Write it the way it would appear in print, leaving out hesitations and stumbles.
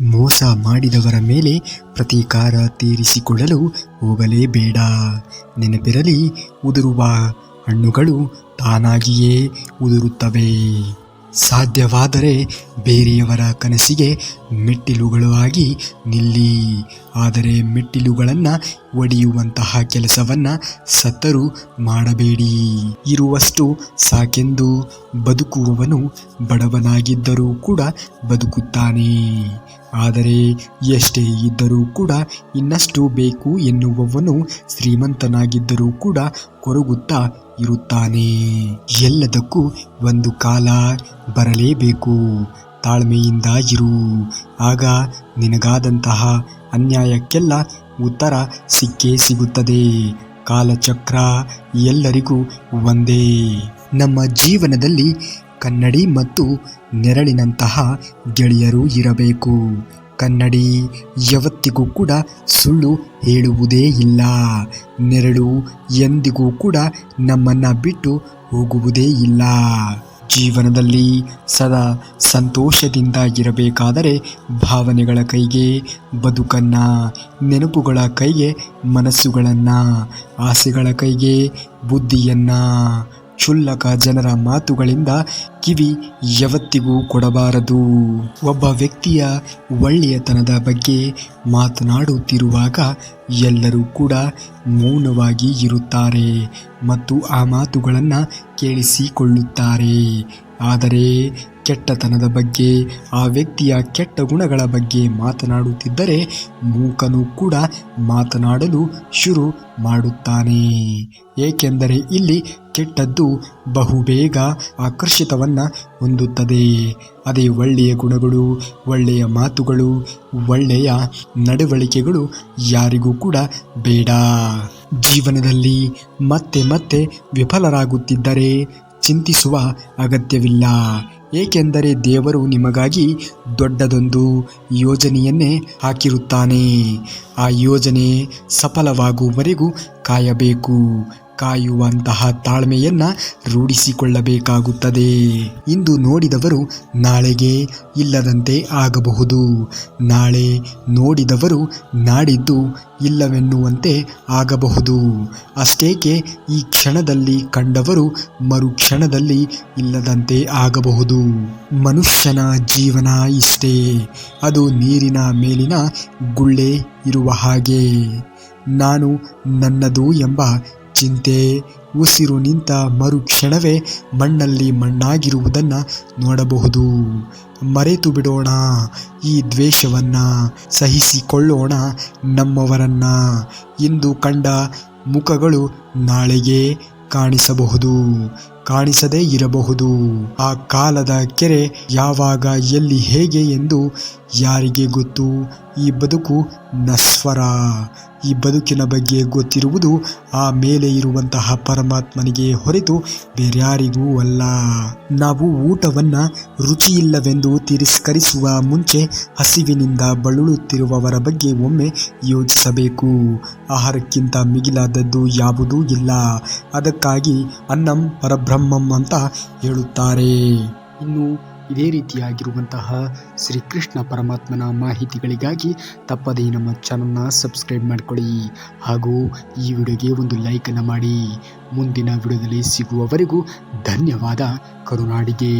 ಮೋಸ ಮಾಡಿದವರ ಮೇಲೆ ಪ್ರತೀಕಾರ ತೀರಿಸಿಕೊಳ್ಳಲು ಹೋಗಲೇಬೇಡ. ನೆನಪಿರಲಿ, ಉದುರುವ ಹಣ್ಣುಗಳು ತಾನಾಗಿಯೇ ಉದುರುತ್ತವೆ. ಸಾಧ್ಯವಾದರೆ ಬೇರೆಯವರ ಕನಸಿಗೆ ಮೆಟ್ಟಿಲುಗಳಾಗಿ ನಿಲ್ಲಿ. ಆದರೆ ಮೆಟ್ಟಿಲುಗಳನ್ನು ಒಡೆಯುವಂತಹ ಕೆಲಸವನ್ನು ಸತ್ತರೂ ಮಾಡಬೇಡಿ. ಇರುವಷ್ಟು ಸಾಕೆಂದು ಬದುಕುವವನು ಬಡವನಾಗಿದ್ದರೂ ಕೂಡ ಬದುಕುತ್ತಾನೆ. ಆದರೆ ಎಷ್ಟೇ ಇದ್ದರೂ ಕೂಡ ಇನ್ನಷ್ಟು ಬೇಕು ಎನ್ನುವವನು ಶ್ರೀಮಂತನಾಗಿದ್ದರೂ ಕೂಡ ಕೊರಗುತ್ತಾ ಇರುತ್ತಾನೆ. ಎಲ್ಲದಕ್ಕೂ ಒಂದು ಕಾಲ ಬರಲೇಬೇಕು. ತಾಳ್ಮೆಯಿಂದ ಇರು. ಆಗ ನಿನಗಾದಂತಹ ಅನ್ಯಾಯಕ್ಕೆಲ್ಲ ಉತ್ತರ ಸಿಕ್ಕೇ ಸಿಗುತ್ತದೆ. ಕಾಲಚಕ್ರ ಎಲ್ಲರಿಗೂ ಒಂದೇ. ನಮ್ಮ ಜೀವನದಲ್ಲಿ ಕನ್ನಡಿ ಮತ್ತು ನೆರಳಿನಂತಹ ಗೆಳೆಯರು ಇರಬೇಕು. ಕನ್ನಡಿ ಯಾವತ್ತಿಗೂ ಕೂಡ ಸುಳ್ಳು ಹೇಳುವುದೇ ಇಲ್ಲ. ನೆರಳು ಎಂದಿಗೂ ಕೂಡ ನಮ್ಮನ್ನು ಬಿಟ್ಟು ಹೋಗುವುದೇ ಇಲ್ಲ. ಜೀವನದಲ್ಲಿ ಸದಾ ಸಂತೋಷದಿಂದ ಇರಬೇಕಾದರೆ ಭಾವನೆಗಳ ಕೈಗೆ ಬದುಕನ್ನು, ನೆನಪುಗಳ ಕೈಗೆ ಮನಸ್ಸುಗಳನ್ನು, ಆಸೆಗಳ ಕೈಗೆ ಬುದ್ಧಿಯನ್ನು, ಕ್ಷುಲ್ಲಕ ಜನರ ಮಾತುಗಳಿಂದ ಕಿವಿ ಯಾವತ್ತಿಗೂ ಕೊಡಬಾರದು. ಒಬ್ಬ ವ್ಯಕ್ತಿಯ ಒಳ್ಳೆಯತನದ ಬಗ್ಗೆ ಮಾತನಾಡುತ್ತಿರುವಾಗ ಎಲ್ಲರೂ ಕೂಡ ಮೌನವಾಗಿ ಇರುತ್ತಾರೆ ಮತ್ತು ಆ ಮಾತುಗಳನ್ನು ಕೇಳಿಸಿಕೊಳ್ಳುತ್ತಾರೆ. ಆದರೆ ಕೆಟ್ಟತನದ ಬಗ್ಗೆ, ಆ ವ್ಯಕ್ತಿಯ ಕೆಟ್ಟ ಗುಣಗಳ ಬಗ್ಗೆ ಮಾತನಾಡುತ್ತಿದ್ದರೆ ಮೂಕನು ಕೂಡ ಮಾತನಾಡಲು ಶುರು ಮಾಡುತ್ತಾನೆ. ಏಕೆಂದರೆ ಇಲ್ಲಿ ಕೆಟ್ಟದ್ದು ಬಹುಬೇಗ ಆಕರ್ಷಿತವನ್ನು ಹೊಂದುತ್ತದೆ. ಅದೇ ಒಳ್ಳೆಯ ಗುಣಗಳು, ಒಳ್ಳೆಯ ಮಾತುಗಳು, ಒಳ್ಳೆಯ ನಡವಳಿಕೆಗಳು ಯಾರಿಗೂ ಕೂಡ ಬೇಡ. ಜೀವನದಲ್ಲಿ ಮತ್ತೆ ಮತ್ತೆ ವಿಫಲರಾಗುತ್ತಿದ್ದರೆ ಚಿಂತಿಸುವ ಅಗತ್ಯವಿಲ್ಲ. ಏಕೆಂದರೆ ದೇವರು ನಿಮಗಾಗಿ ದೊಡ್ಡದೊಂದು ಯೋಜನೆಯನ್ನೇ ಹಾಕಿರುತ್ತಾನೆ. ಆ ಯೋಜನೆ ಸಫಲವಾಗುವವರೆಗೂ ಕಾಯಬೇಕು. ಕಾಯುವಂತಹ ತಾಳ್ಮೆಯನ್ನು ರೂಢಿಸಿಕೊಳ್ಳಬೇಕಾಗುತ್ತದೆ. ಇಂದು ನೋಡಿದವರು ನಾಳೆಗೆ ಇಲ್ಲದಂತೆ ಆಗಬಹುದು. ನಾಳೆ ನೋಡಿದವರು ನಾಡಿದ್ದು ಇಲ್ಲವೆನ್ನುವಂತೆ ಆಗಬಹುದು. ಅಷ್ಟೇಕೆ ಈ ಕ್ಷಣದಲ್ಲಿ ಕಂಡವರು ಮರುಕ್ಷಣದಲ್ಲಿ ಇಲ್ಲದಂತೆ ಆಗಬಹುದು. ಮನುಷ್ಯನ ಜೀವನ ಇಷ್ಟೇ. ಅದು ನೀರಿನ ಮೇಲಿನ ಗುಳ್ಳೆ ಇರುವ ಹಾಗೆ. ನಾನು ನನ್ನದು ಎಂಬ ಚಿಂತೆ ಉಸಿರು ನಿಂತ ಮರುಕ್ಷಣವೇ ಮಣ್ಣಲ್ಲಿ ಮಣ್ಣಾಗಿರುವುದನ್ನು ನೋಡಬಹುದು. ಮರೆತು ಬಿಡೋಣ ಈ ದ್ವೇಷವನ್ನು, ಸಹಿಸಿಕೊಳ್ಳೋಣ ನಮ್ಮವರನ್ನು. ಇಂದು ಕಂಡ ಮುಖಗಳು ನಾಳೆಗೆ ಕಾಣಿಸಬಹುದು, ಕಾಣಿಸದೇ ಇರಬಹುದು. ಆ ಕಾಲದ ಕೆರೆ ಯಾವಾಗ, ಎಲ್ಲಿ, ಹೇಗೆ ಎಂದು ಯಾರಿಗೆ ಗೊತ್ತು? ಈ ಬದುಕು ನಶ್ವರ. ಈ ಬದುಕಿನ ಬಗ್ಗೆ ಗೊತ್ತಿರುವುದು ಆ ಮೇಲೆ ಇರುವಂತಹ ಪರಮಾತ್ಮನಿಗೆ ಹೊರತು ಬೇರ್ಯಾರಿಗೂ ಅಲ್ಲ. ನಾವು ಊಟವನ್ನು ರುಚಿಯಿಲ್ಲವೆಂದು ತಿರಸ್ಕರಿಸುವ ಮುಂಚೆ ಹಸಿವಿನಿಂದ ಬಳಲುತ್ತಿರುವವರ ಬಗ್ಗೆ ಒಮ್ಮೆ ಯೋಚಿಸಬೇಕು. ಆಹಾರಕ್ಕಿಂತ ಮಿಗಿಲಾದದ್ದು ಯಾವುದೂ ಇಲ್ಲ. ಅದಕ್ಕಾಗಿ ಅನ್ನಂ ಪರಬ್ರಹ್ಮಂ ಅಂತ ಹೇಳುತ್ತಾರೆ. ಇನ್ನು ಇದೇ ರೀತಿಯಾಗಿರುವಂತಹ ಶ್ರೀಕೃಷ್ಣ ಪರಮಾತ್ಮನ ಮಾಹಿತಿಗಳಿಗಾಗಿ ತಪ್ಪದೇ ನಮ್ಮ ಚಾನಲ್ನ ಸಬ್ಸ್ಕ್ರೈಬ್ ಮಾಡಿಕೊಳ್ಳಿ. ಹಾಗೂ ಈ ವಿಡಿಯೋಗೆ ಒಂದು ಲೈಕನ್ನು ಮಾಡಿ. ಮುಂದಿನ ವಿಡಿಯೋದಲ್ಲಿ ಸಿಗುವವರೆಗೂ ಧನ್ಯವಾದ. ಕರುನಾಡಿಗೆ.